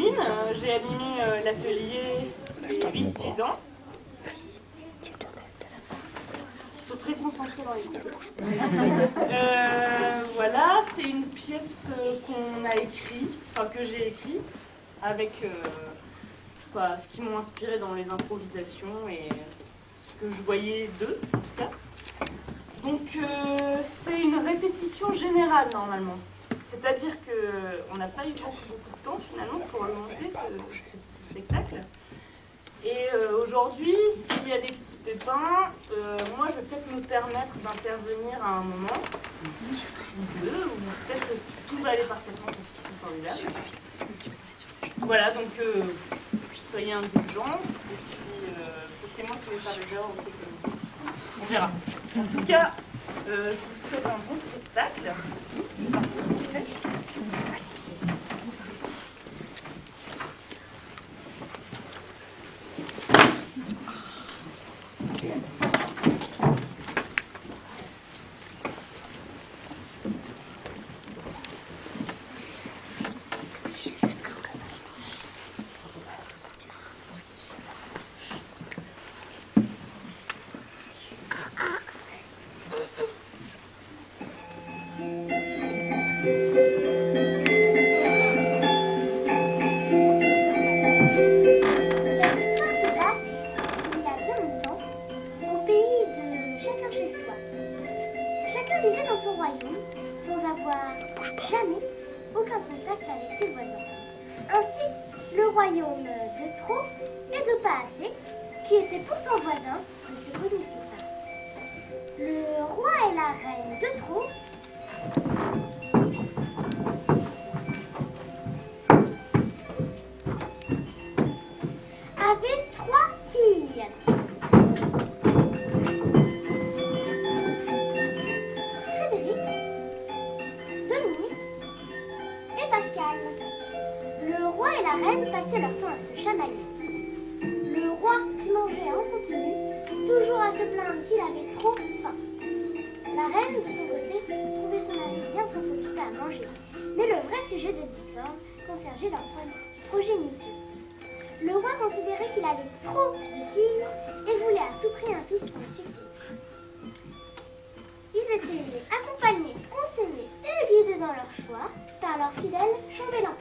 Caroline, j'ai animé l'atelier il y a 8-10 ans. Ils sont très concentrés dans les cours. Voilà, c'est une pièce qu'on a écrite, enfin que j'ai écrite, avec ce qui m'ont inspiré dans les improvisations et ce que je voyais d'eux, en tout cas. Donc c'est une répétition générale normalement. C'est-à-dire qu'on n'a pas eu beaucoup de temps finalement pour monter ce petit spectacle. Et aujourd'hui, s'il y a des petits pépins, moi je vais peut-être me permettre d'intervenir à un moment, ou deux, ou peut-être que tout va aller parfaitement parce qu'ils sont formidables. Voilà, donc soyez indulgents, et puis c'est moi qui vais faire les erreurs aussi avec la musique. On verra. En tout cas, je vous souhaite un bon spectacle. C'est parti, s'il vous plaît. Qui étaient pourtant voisins, ne se connaissaient pas. Le roi et la reine de Trot avaient 3 filles. Frédéric, Dominique et Pascal. Le roi et la reine passaient leur temps à se chamailler. Le roi qui mangeait en continu, toujours à se plaindre qu'il avait trop faim. La reine, de son côté, trouvait son mari bien trop occupé à manger. Mais le vrai sujet de discorde concernait leur progéniture. Le roi considérait qu'il avait trop de filles et voulait à tout prix un fils pour le succéder. Ils étaient accompagnés, conseillés et guidés dans leur choix par leur fidèle chambellan.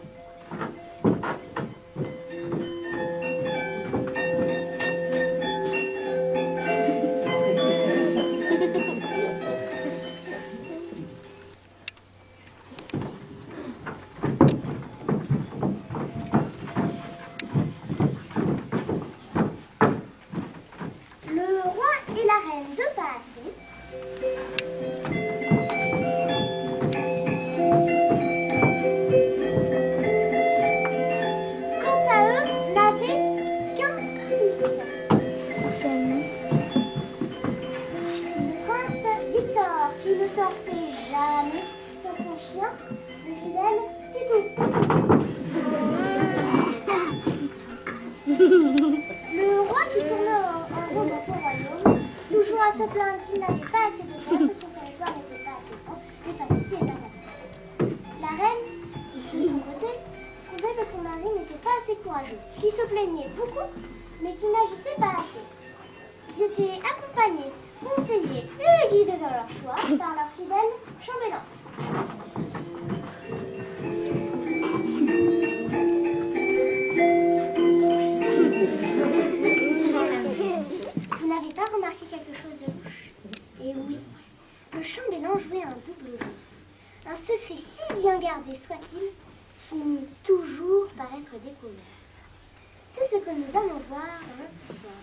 C'est ce que nous allons voir dans notre histoire.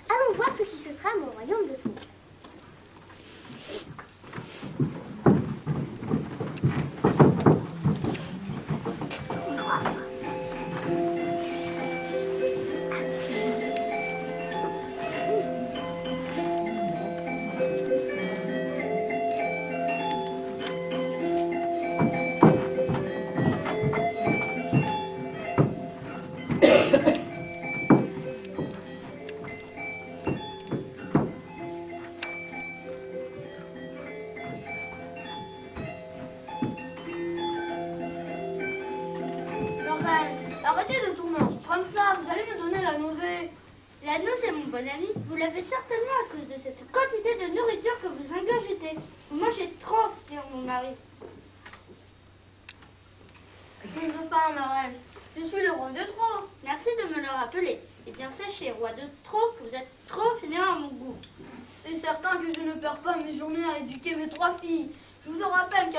Allons voir ce qui se trame au royaume de Trot. Arrêtez de tourner en rond comme ça, vous allez me donner la nausée. La nausée, mon bon ami, vous l'avez certainement à cause de cette quantité de nourriture que vous ingurgitez. Vous mangez trop, sire mon mari. Je ne veux pas, ma reine. Je suis le roi de trop. Merci de me le rappeler. Eh bien, sachez, roi de trop, que vous êtes trop fainéant à mon goût. C'est certain que je ne perds pas mes journées à éduquer mes 3 filles. Je vous en rappelle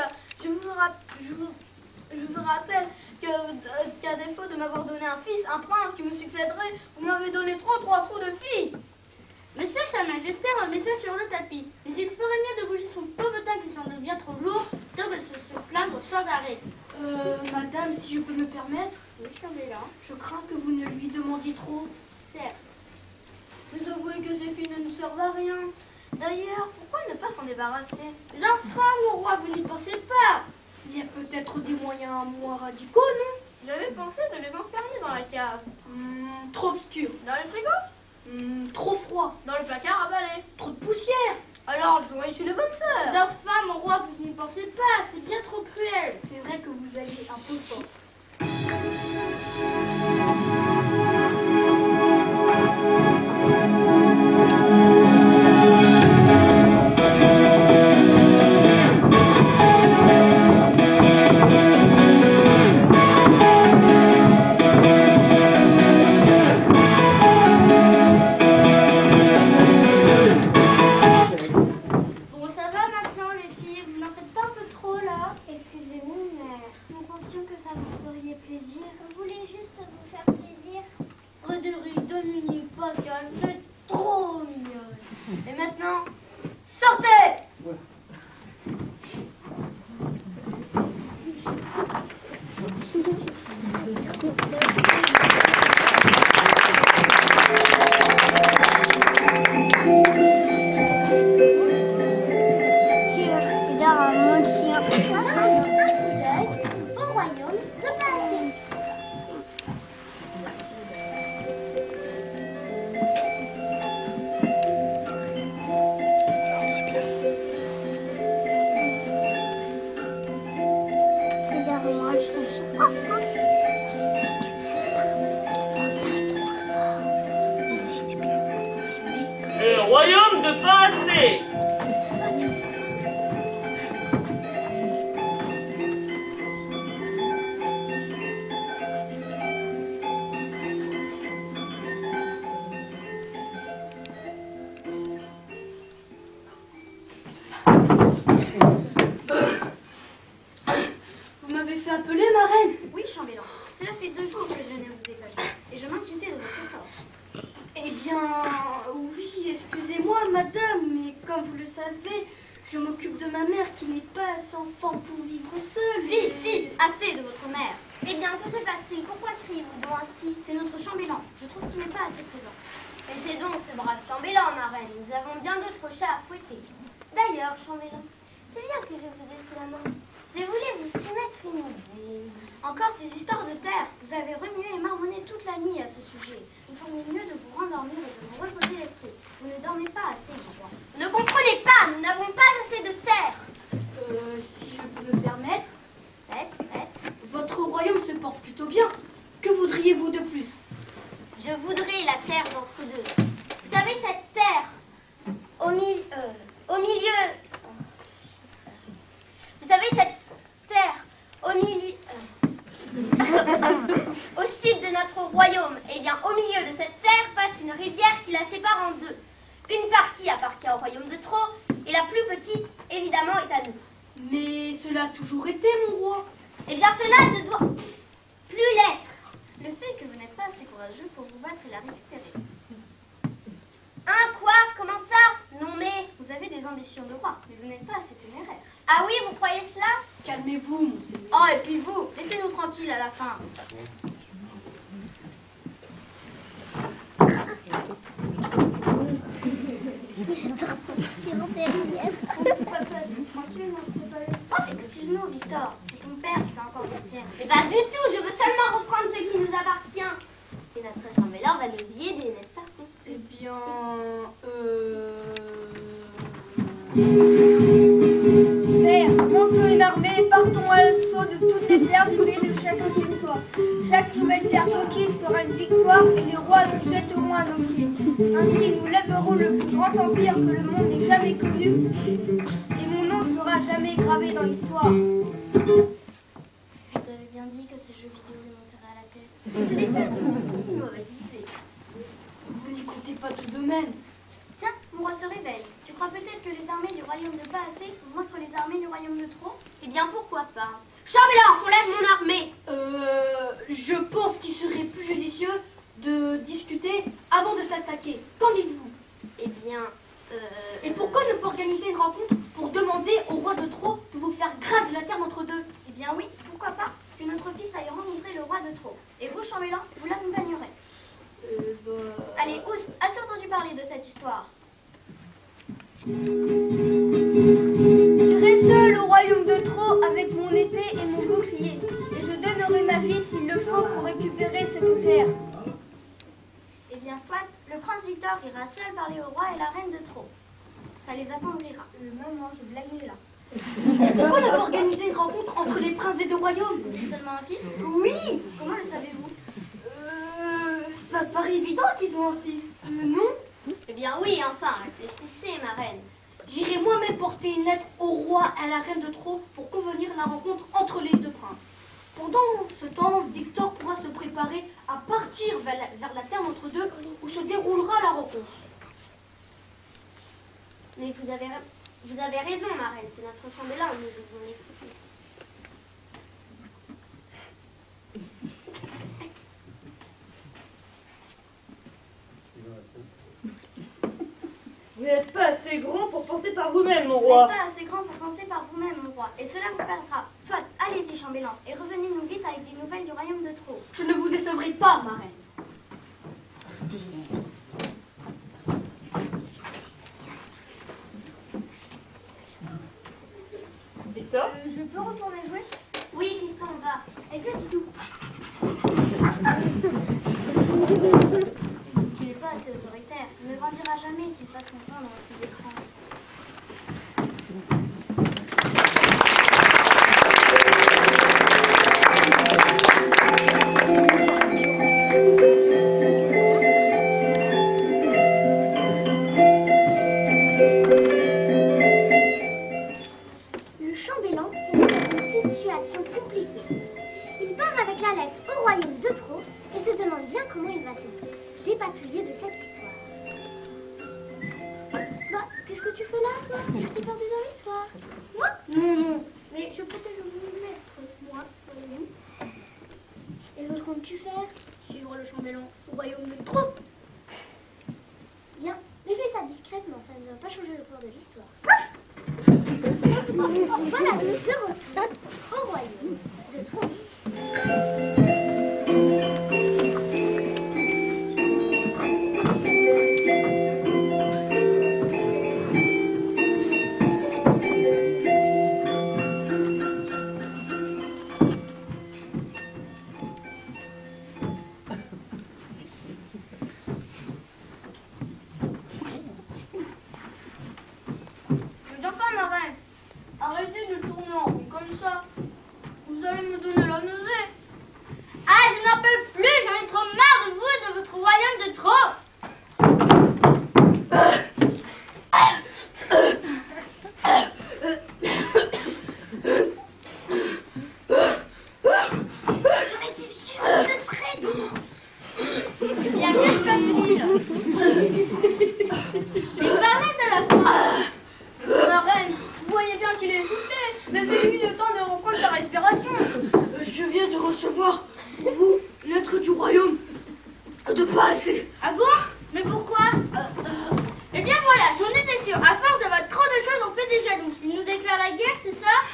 qu'à défaut de m'avoir donné un fils, un prince qui me succéderait, vous m'avez donné trop de filles. Monsieur Sa Majesté remet ça sur le tapis. Mais il ferait mieux de bouger son pauvre teint qui semble bien trop lourd, plutôt que de se plaindre sans arrêt. Madame, si je peux me permettre, Oui, chambellan. je crains que vous ne lui demandiez trop. Certes. Vous avouez que ces filles ne nous servent à rien. D'ailleurs, pourquoi ne pas s'en débarrasser? Les enfants, mon roi, vous n'y pensez pas. Il y a peut-être des moyens moins radicaux, non? J'avais pensé de les enfermer dans la cave. Trop obscur. Dans le frigo? Trop froid. Dans le placard à balai. Trop de poussière. Alors, elles ont été les bonnes Les sœurs. enfants, mon roi, vous n'y pensez pas. C'est bien trop cruel. C'est vrai que vous alliez un peu fort. Bon, ça va maintenant, les filles. Vous n'en faites pas un peu trop, là? Excusez-nous, mère. Nous pensions que ça vous ferait plaisir. On voulait juste vous faire plaisir. Frédéric, Dominique, Pascal, vous êtes trop mignonnes. Et maintenant, sortez! Au royaume de Passé. Regarde-moi, je te Le royaume de Passé. Vous m'avez fait appeler, ma reine? Oui, chambellan. Cela fait 2 jours que je ne vous ai pas vu. Et je m'inquiétais de votre sort. Eh bien, oui, excusez-moi, madame, mais comme vous le savez, je m'occupe de ma mère qui n'est pas assez enfant pour vivre seule. Fille, assez de votre mère. Eh bien, que se passe-t-il? Pourquoi criez-vous donc ainsi? C'est notre chambellan. Je trouve qu'il n'est pas assez présent. Laissez donc ce brave chambellan, ma reine. Nous avons bien d'autres chats à fouetter. D'ailleurs, chambellan, c'est bien que je vous ai sous la main. Je voulais vous soumettre une idée. Encore ces histoires de terre. Vous avez remué et marmonné toute la nuit à ce sujet. Vous feriez mieux de vous rendormir et de vous reposer l'esprit. Vous ne dormez pas assez, je crois. Vous ne comprenez pas, nous n'avons pas assez de terre. Si je peux me permettre, Faites. votre royaume se porte plutôt bien. Que voudriez-vous de plus? Je voudrais la terre d'entre deux. Vous savez, cette terre, au milieu... Vous savez, cette terre, au milieu... au sud de notre royaume, eh bien, au milieu de cette terre passe une rivière qui la sépare en deux. Une partie appartient au royaume de Trot, et la plus petite, évidemment, est à nous. Mais cela a toujours été, mon roi. Eh bien, cela ne doit plus l'être. Le fait que vous n'êtes pas assez courageux pour vous battre et la récupérer. Hein, quoi? Comment ça? Non, mais... Vous avez des ambitions de roi, mais vous n'êtes pas assez téméraire. Ah oui, vous croyez cela? Calmez-vous, monseigneur. Oh, et puis vous, laissez-nous tranquilles à la fin. Oh, excuse-nous, Victor, c'est ton père qui fait encore des siennes. Mais pas du tout, je veux seulement reprendre ce qui nous appartient. Et notre chambellan va nous y aider, n'est-ce pas? Eh bien, Père, montons une armée et partons à l'assaut de toutes les terres du pays de chacun qu'il soit. Chaque nouvelle terre conquise sera une victoire et les rois se jetteront à nos pieds. Ainsi, nous lèverons le plus grand empire que le monde ait jamais connu et mon nom sera jamais gravé dans l'histoire. Je t'avais bien dit que ces jeux vidéo lui monteraient à la tête. Ce n'est pas une si mauvaise idée. Vous n'y comptez pas tout de même. Tiens, mon roi se révèle. Tu crois peut-être que les armées du royaume de Pas assez vont vaincre les armées du royaume de Trop? Eh bien, pourquoi pas? Chambellan, on lève mon armée. Je pense qu'il serait plus judicieux de discuter avant de s'attaquer. Qu'en dites-vous? Eh bien, Et pourquoi ne pas organiser une rencontre pour demander au roi de Trop de vous faire grâce de la terre d'entre deux? Eh bien oui, pourquoi pas que notre fils aille rencontrer le roi de Trop. Et vous, chambellan, vous l'accompagnerez. Allez, Oust, as-tu entendu parler de cette histoire? J'irai seul au royaume de Trop avec mon épée et mon bouclier. Et je donnerai ma vie s'il le faut pour récupérer cette terre. Eh bien soit, le prince Victor ira seul parler au roi et la reine de Trop. Ça les attendrira. Maman, je blague là. Pourquoi ne pas organiser une rencontre entre les princes des deux royaumes? Vous êtes seulement un fils? Oui. Comment le savez-vous? Ça paraît évident qu'ils ont un fils, non? eh bien oui, enfin, réfléchissez, ma reine. J'irai moi-même porter une lettre au roi et à la reine de Trop pour convenir la rencontre entre les deux princes. Pendant ce temps, Victor pourra se préparer à partir vers la terre d'entre deux où se déroulera la rencontre. Mais vous avez raison, ma reine, c'est notre chambellan, nous devons l'écouter. Vous n'êtes pas assez grand pour penser par vous-même, mon Vous roi. n'êtes pas assez grand pour penser par vous-même, mon roi. Et cela vous perdra. Soit, allez-y, chambellan, et revenez-nous vite avec des nouvelles du royaume de Trop. Je ne vous décevrai pas, ma reine. Victor, Je peux retourner jouer? Oui, fiston, va. Et ça, dis tout. Tu n'es pas assez autoritaire. Il ne grandira jamais s'il passe son temps dans ses écrans. Le chambellan s'est mis dans une situation compliquée. Il part avec la lettre au royaume de Trop et se demande bien comment il va se dépatouiller de cette histoire. Bah, qu'est-ce que tu fais là, toi? Je t'ai perdu dans l'histoire. Moi? Non, mais je protège mon maître, moi, voyez-vous. Et que comptes-tu faire? Suivre le chambellan au royaume de Trop. Bien, mais fais ça discrètement, ça ne va pas changer le cours de l'histoire. Voilà donc de retour au royaume de Trop. Mais enfin, ma reine, arrêtez de tourner en rond comme ça. Vous allez me donner la nausée. Ah, je n'en peux plus, j'en ai trop marre de vous et de votre royaume de Trop. J'en étais sûre, vous êtes prête. Eh bien, que se passe-t-il? Disparaissent à la fin. Ma reine, vous voyez bien qu'il est essoufflé. Laissez-lui le temps de reprendre sa respiration. Je viens de recevoir pour vous une lettre du royaume de Pas assez. Ah bon? Mais pourquoi? Eh bien voilà, j'en étais sûre. À force d'avoir trop de choses, on fait des jaloux. Ils nous déclarent la guerre, c'est ça?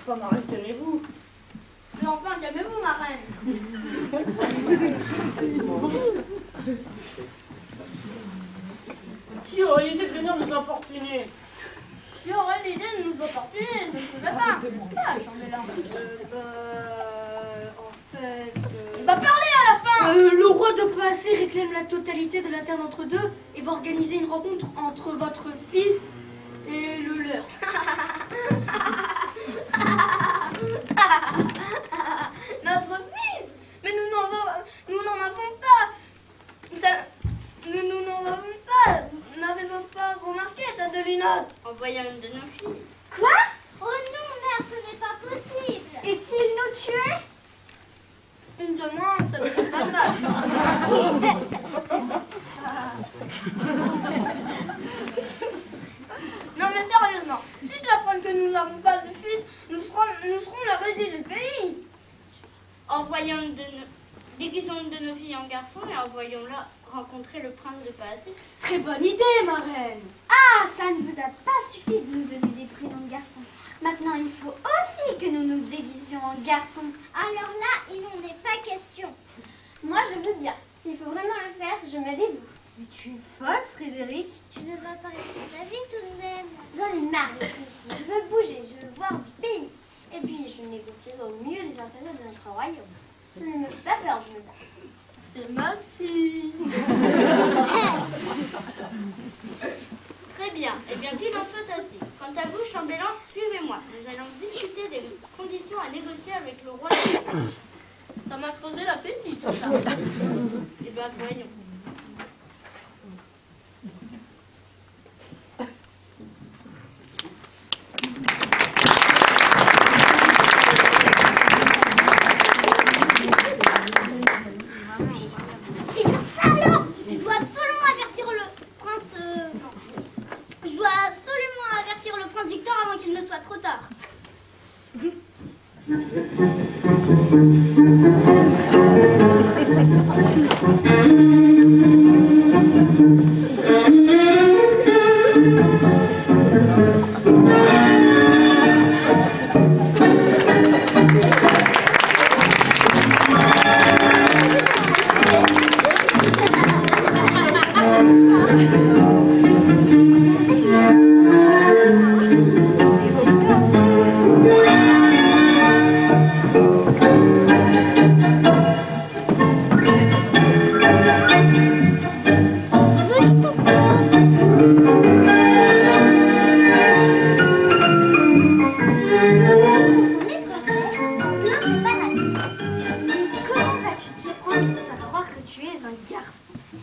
enfin, ma reine, calmez-vous. Mais enfin, calmez-vous, ma reine. Qui aurait l'idée de venir nous importuner? Qui aurait l'idée de nous importuner? Ce ne serait pas, n'est-ce pas, chambellan? En fait... Il va parler à la fin. Le roi de Pas assez réclame la totalité de la terre d'entre deux et va organiser une rencontre entre votre fils et le leur. royaume de nos filles. Quoi? Oh non, mère, ce n'est pas possible. Et s'il nous tuait? Une de moins, ça ne fait pas de mal. Non mais sérieusement, si tu apprends que nous n'avons pas de fils, nous serons la risée du pays. Déguisons de nos filles en garçons et envoyons-la rencontrer le prince de Passy. Très bonne idée, ma reine. Ah, ça ne vous a pas suffi de nous donner des prénoms de garçons. Maintenant, il faut aussi que nous nous déguisions en garçons. Alors là, il n'en est pas question. Moi, je veux bien. S'il faut vraiment le faire, je me dévoue. Mais tu es folle, Frédéric. Tu ne vas pas rester ta vie tout de même. J'en ai marre de tout. Je veux bouger, je veux voir du pays. Et puis, je négocierai au mieux les intérêts de notre royaume. Ça ne me fait pas peur, je me bats. C'est ma fille. Très bien. Eh bien, qu'il en soit ainsi. Quant à vous, chambellan, suivez-moi. Nous allons discuter des conditions à négocier avec le roi de France. Ça m'a creusé l'appétit, tout ça. Eh bien, voyons. C'est pour ça alors. Je dois absolument avertir le prince. Je dois absolument avertir le prince Victor avant qu'il ne soit trop tard.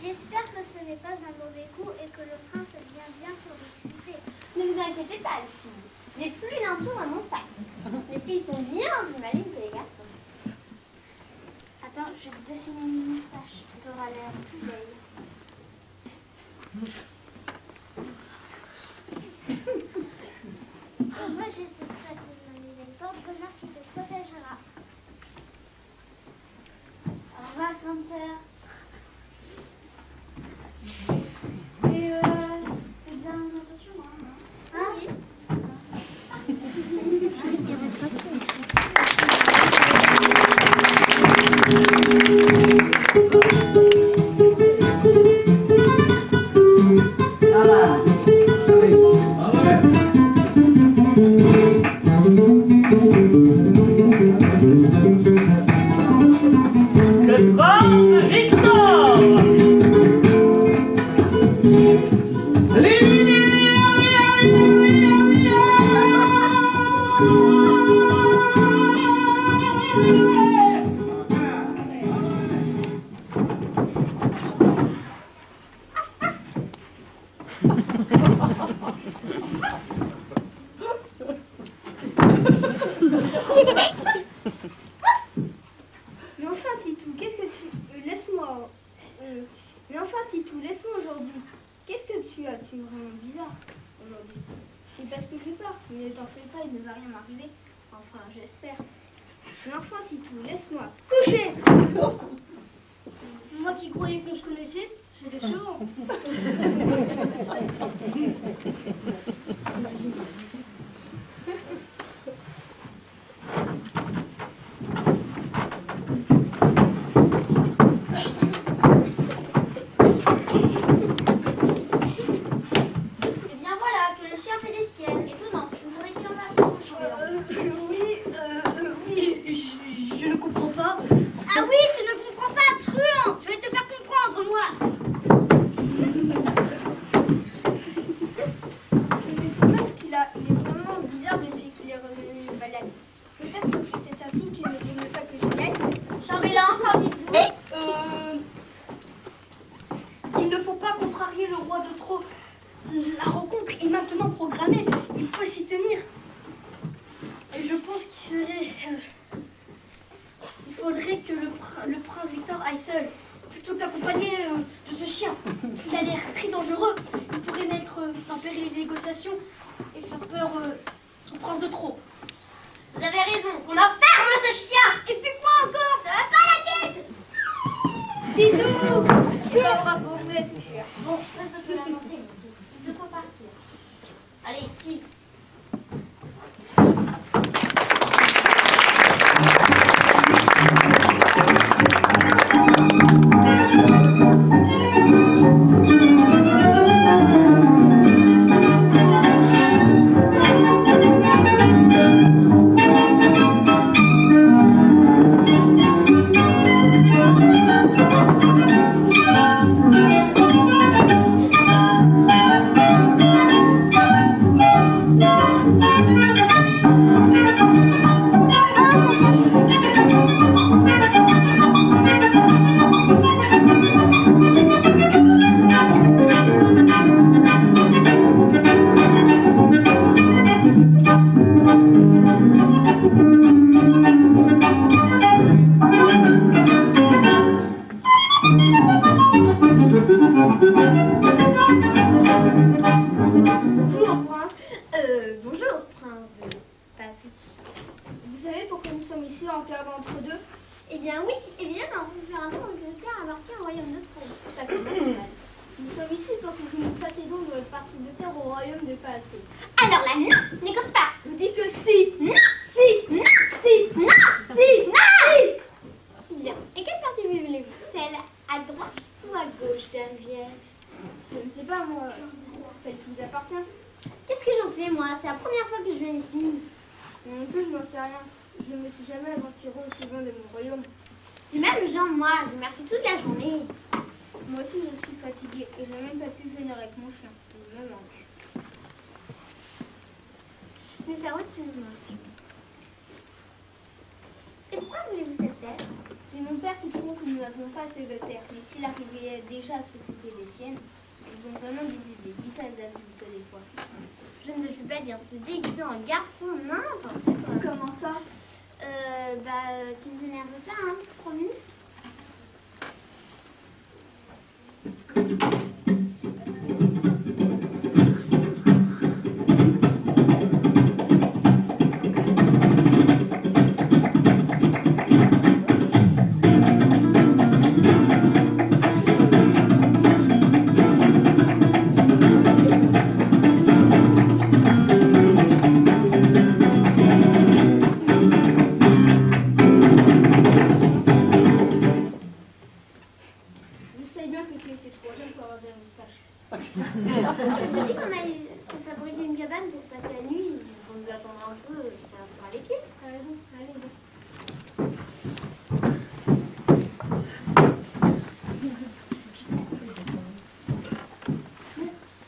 J'espère que ce n'est pas un mauvais coup et que le prince vient bientôt discuter. Ne vous inquiétez pas, les filles. J'ai plus d'un tour dans mon sac. Les filles sont bien plus malines que les garçons. Attends, je vais te dessiner une moustache. Tu auras l'air plus belle. Moi, j'ai cette prête de ma nouvelle porte-bonheur qui te protégera. Au revoir, grande sœur. Et fais bien attention, hein? Oui. Le prince Victor! Mais enfin, Titou, qu'est-ce que tu... laisse-moi... Mais enfin, Titou, laisse-moi aujourd'hui. Qu'est-ce que tu as? Tu es vraiment bizarre aujourd'hui. C'est parce que j'ai peur. Mais ne t'en fais pas, il ne va rien m'arriver. Enfin, j'espère. Mais enfin, Titou, laisse-moi. Coucher! Moi qui croyais qu'on se connaissait, c'est décevant. Eh bien voilà, que le chien fait des siennes. Étonnant, vous aurez été en vacances. Oui, je ne comprends pas. Ah oui, tu ne comprends pas, truand. Je vais te faire comprendre, moi. Je ne sais pas ce qu'il a. Il est vraiment bizarre depuis qu'il est revenu de balade. Peut-être que c'est ainsi qu'il ne veut pas que je y aille. Chambellan, qu'en dites-vous? Il ne faut pas contrarier le roi de Trot. La rencontre est maintenant programmée. aille seul, plutôt que d'accompagner de ce chien. Il a l'air très dangereux. Il pourrait mettre en péril les négociations et faire peur au prince de trop. Vous avez raison, qu'on enferme ce chien. Et puis quoi encore? Ça va pas la tête. Titou! Eh ben, bravo, vous l'avez fait fuir. Bon, reste de te lamenter, mon fils. Il te faut partir. Allez, file. Bonjour, prince de Passy. Vous savez pourquoi nous sommes ici en terre d'entre deux? Eh bien oui, évidemment, vous faire un tour de terre appartient au royaume de Trône. Ça commence mal. Nous sommes ici pour que vous nous fassiez donc votre partie de terre au royaume de Passy. Alors là, non, n'écoute pas. Je vous dis que si, Non, si, non, si, non, si, non. Bien, et quelle partie voulez-vous? Celle à droite ou à gauche de la rivière? je ne sais pas moi, celle qui vous appartient. Qu'est-ce que j'en sais, moi? C'est la première fois que je viens ici. Non plus, je n'en sais rien. Je ne me suis jamais aventurée aussi loin de mon royaume. J'ai même le genre, moi, je marche toute la journée. Moi aussi, je suis fatiguée et je n'ai même pas pu venir avec mon chien. Il me manque. Mais ça aussi me manque. Et pourquoi voulez-vous cette terre? C'est mon père qui trouve que nous n'avons pas assez de terre. Mais s'il arrivait déjà à s'occuper des siennes, ils ont vraiment des idées. Vite à les adultes des fois. Je ne peux pas dire se déguiser en garçon, n'importe quoi. Comment ça? Tu ne t'énerves pas, hein, promis? On a dit qu'on allait se fabriquer une cabane pour passer la nuit. On nous attendra un peu, ça fera les pieds. T'as raison, allez.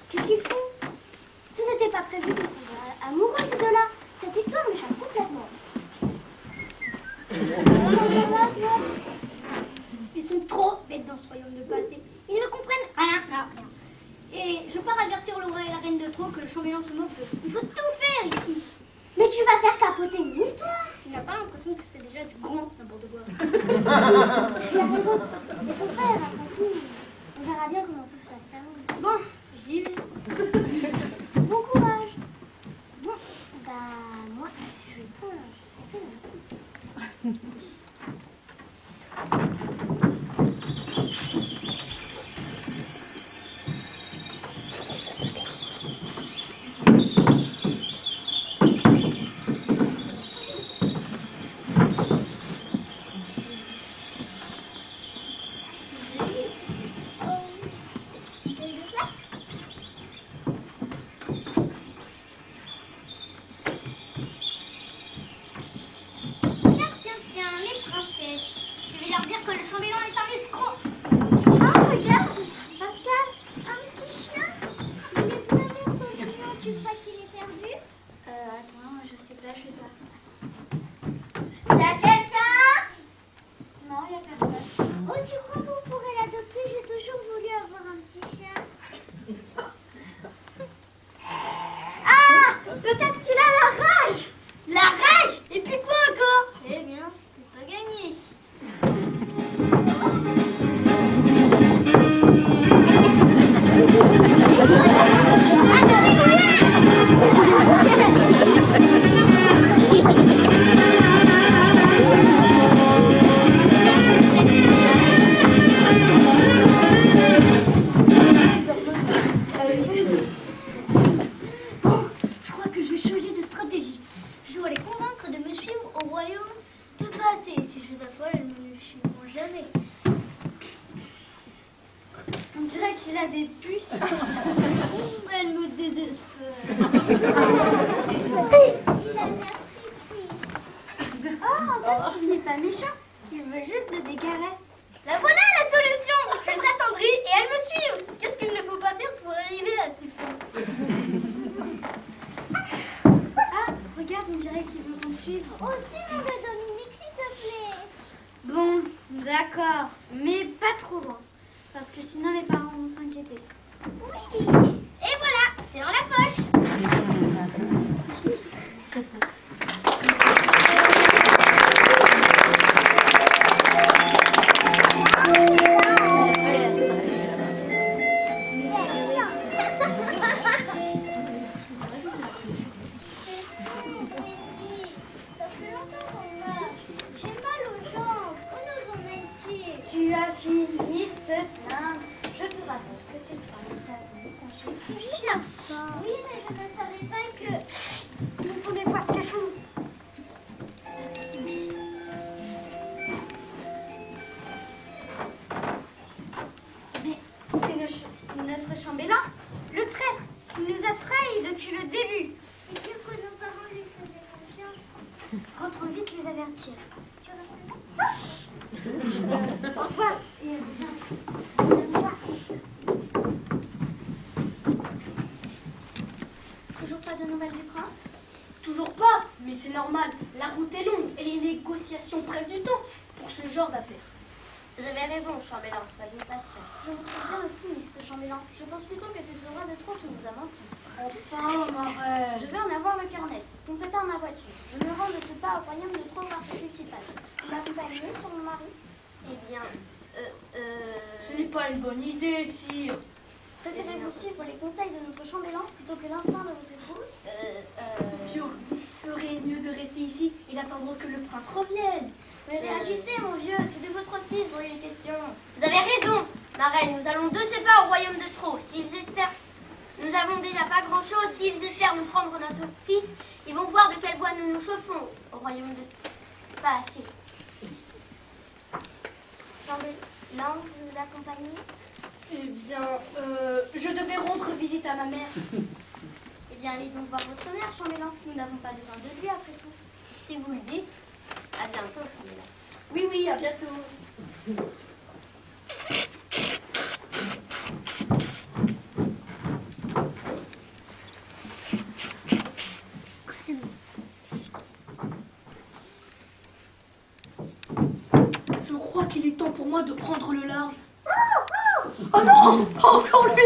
Qu'est-ce qu'ils font? Ce n'était pas prévu qu'ils soient amoureux ces deux-là. Cette histoire m'échappe complètement. Ils sont trop bêtes dans ce royaume de passé. Ils ne comprennent rien à rien. Et je pars avertir le roi et la reine de trop que le chambellan se moque d'eux. Il faut tout faire ici. Mais tu vas faire capoter une histoire. Tu n'as pas l'impression que c'est déjà du grand n'importe quoi. Tu as raison. Et son frère, après tout, on verra bien comment tout se passe termine. Bon, j'y vais. Bon courage. Bon, moi, je vais prendre un petit café. Et puis quoi encore? Eh bien, c'était pas gagné. De pas assez. Si je les affole, elles ne me suivront jamais. On dirait qu'il a des puces. Elle me désespère. Il a l'air si triste. Ah, en fait, il n'est pas méchant. Il veut juste des caresses. La voilà la solution. Je les attendris et elles me suivent. Qu'est-ce qu'il ne faut pas faire pour arriver à ces fins? Ah, regarde, on dirait qu'ils vont nous suivre. Aussi, mon gars Dominique, s'il te plaît. Bon, d'accord, mais pas trop loin. Parce que sinon, les parents vont s'inquiéter. Oui. Et voilà, c'est dans la poche. Ça fait longtemps qu'on marche. J'ai mal aux jambes. Où nous emmène-t-il? Tu as fini de te plaindre. Je te rappelle que c'est toi qui as voulu qu'on suive ce chien. Oui, mais je ne savais pas que... Montons des fois, cachons-nous. Mais c'est notre chambellan, le traître. Il nous a trahis depuis le début. Et Dieu que nos parents lui faisaient confiance. Rentre vite les avertir. Tu restes là? Au revoir. Et viens. Toujours pas de nouvelles du prince? Toujours pas, mais c'est normal. La route est longue et les négociations prennent du temps pour ce genre d'affaires. Vous avez raison, chambellan, soyez patient. Je vous trouve bien optimiste, chambellan. Je pense plutôt que c'est ce roi de trop qui nous a menti. Enfin, Marelle. Je vais en avoir le cœur net. On prépare ma voiture. Je me rends de ce pas au royaume de trop voir ce qu'il s'y passe. Vous m'accompagnez sur mon mari? Eh bien, Ce n'est pas une bonne idée, sire. Préférez-vous suivre les conseils de notre chambellan plutôt que l'instinct de votre épouse? Fior, vous ferez mieux de rester ici et d'attendre que le prince revienne. Mais réagissez, mon vieux, c'est de votre fils dont il est question. vous avez raison, ma reine. Nous allons de ce pas au royaume de Trot. S'ils espèrent, nous avons déjà pas grand-chose. S'ils espèrent nous prendre notre fils, ils vont voir de quel bois nous nous chauffons. Au royaume de... Pas assez. Chambellan, vous nous accompagnez? Eh bien, je devais rendre visite à ma mère. Eh bien, allez donc voir votre mère, chambellan. Nous n'avons pas besoin de lui, après tout. Si vous le dites, à bientôt, chambellan. Oui, oui, à bientôt. Je crois qu'il est temps pour moi de prendre le large. Oh non, pas encore lui.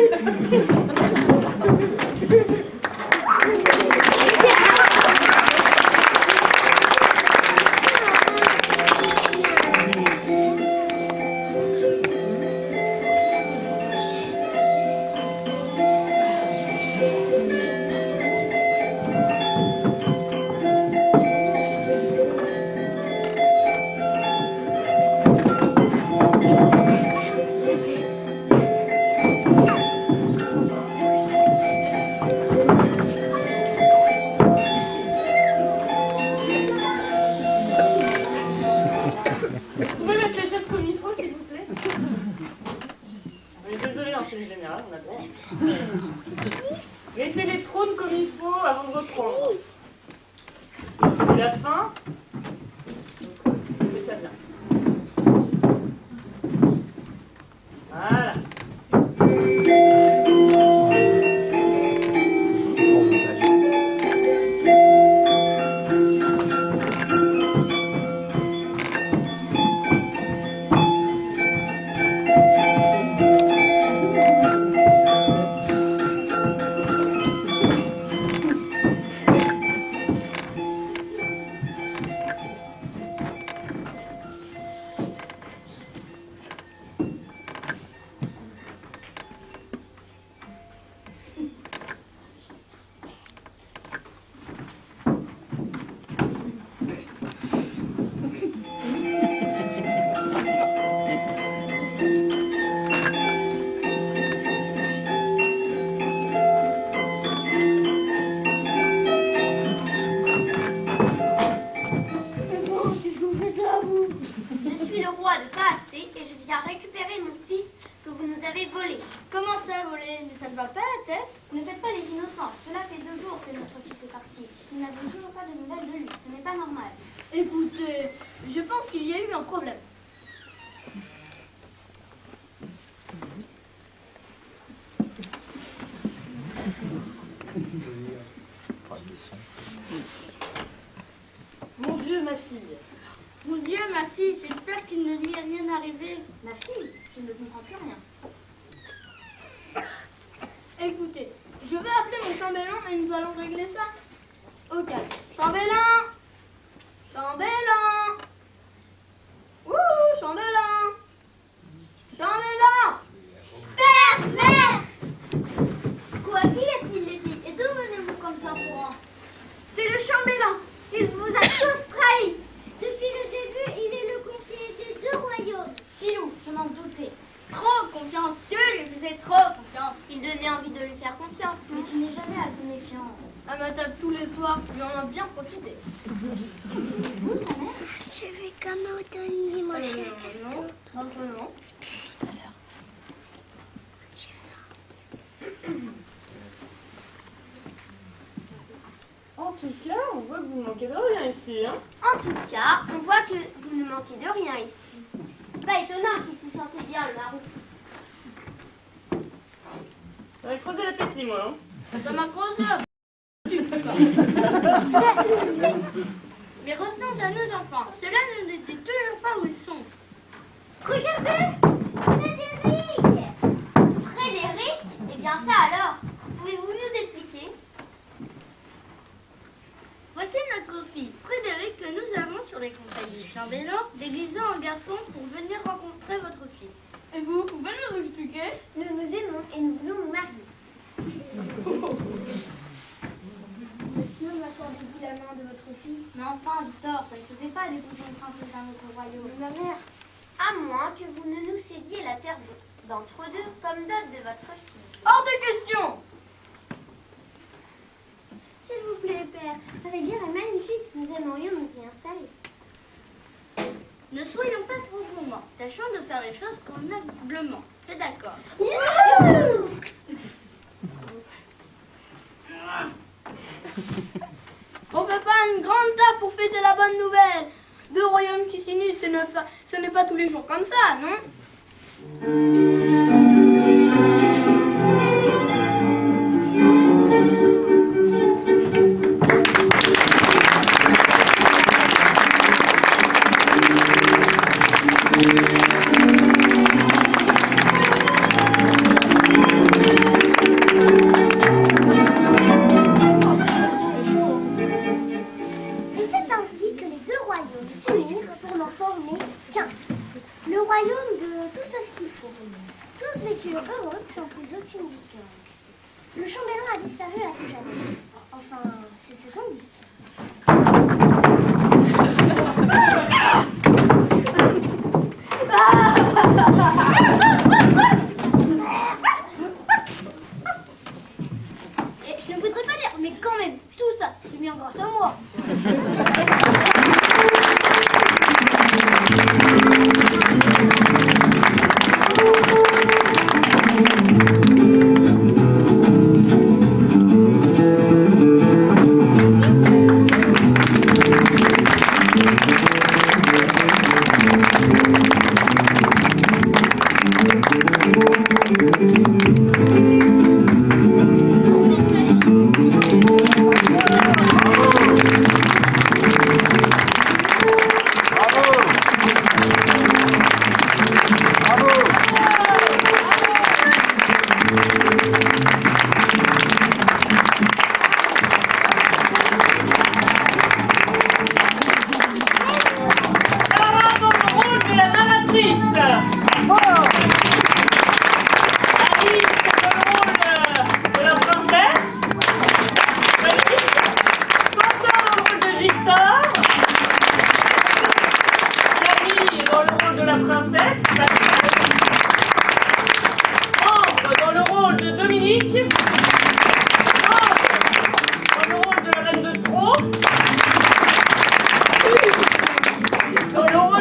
c'était à vous. Je suis le roi de Passé et je viens récupérer mon fils que vous nous avez volé. Comment ça, voler? Mais ça ne va pas à la tête. Ne faites pas les innocents. Cela fait 2 jours que notre fils est parti. Nous n'avons toujours pas de nouvelles de lui. Ce n'est pas normal. Écoutez, je pense qu'il y a eu un problème. Mon Dieu, ma fille. Mon Dieu, ma fille, j'espère qu'il ne lui est rien arrivé. Ma fille, je ne comprends plus rien. Écoutez, je vais appeler mon chambellan et nous allons régler ça au calme. Chambellan! Chambellan! Ouh, chambellan! Chambellan! Père, mère! Quoi, qui est-il les filles? Et d'où venez-vous comme ça pour un? C'est le chambellan! Il vous a tous trahis! Depuis le début, il est le conseiller des 2 royaumes. Filou, je m'en doutais. Trop confiance, Dieu lui faisait trop confiance. Il donnait envie de lui faire confiance, Mais non? tu n'es jamais assez méfiant. À ma table tous les soirs, il en a bien profité. Vous, sa mère? Je vais comme Anthony, moi. Non, non. En tout cas, on voit que vous ne manquez de rien ici, hein. En tout cas, on voit que vous ne manquez de rien ici. Pas étonnant qu'il se sentait bien, le marron. J'avais creusé l'appétit, moi. Hein. Ça m'a creusé la Mais revenons à nos enfants. Cela ne nous dit toujours pas où ils sont. Regardez! Frédéric! Frédéric? Eh bien ça alors, pouvez-vous nous expliquer? Voici notre fille, Frédéric, que nous avons sur les conseils du chambellan, déguisée en garçon pour venir rencontrer votre fils. Et vous pouvez nous expliquer? Nous nous aimons et nous voulons nous marier. Monsieur, m'accordez-vous la main de votre fille? Mais enfin, Victor, ça ne se fait pas d'épouser une princesse d'un autre royaume. Ma mère, À moins que vous ne nous cédiez la terre d'entre deux comme dot de votre fille. Hors de question! s'il vous plaît, père. Cette rivière est magnifique. Nous aimerions nous y installer. Ne soyons pas trop gourmands. Tâchons de faire les choses convenablement. C'est d'accord. On fait pas une grande table pour fêter la bonne nouvelle. 2 royaumes qui s'unissent, ce n'est pas tous les jours comme ça, non? Et c'est ainsi que les 2 royaumes s'unirent pour n'en former qu'un. Le royaume de tout seul qu'il faut. Tous vécurent heureux sans plus aucune discorde. Le chambellan a disparu à tout jamais. Enfin, c'est ce qu'on dit. Et je ne voudrais pas dire, mais quand même, tout ça, c'est bien grâce à moi.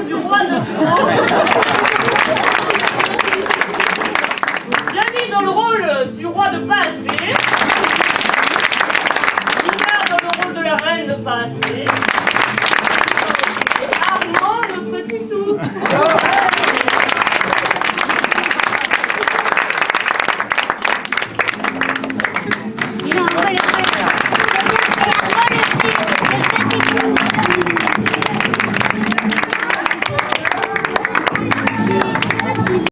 du roi de trône. Jamie dans le rôle du roi de pas assez. Nina dans le rôle de la reine de pas assez. Et Armand, notre titou. Il a un peu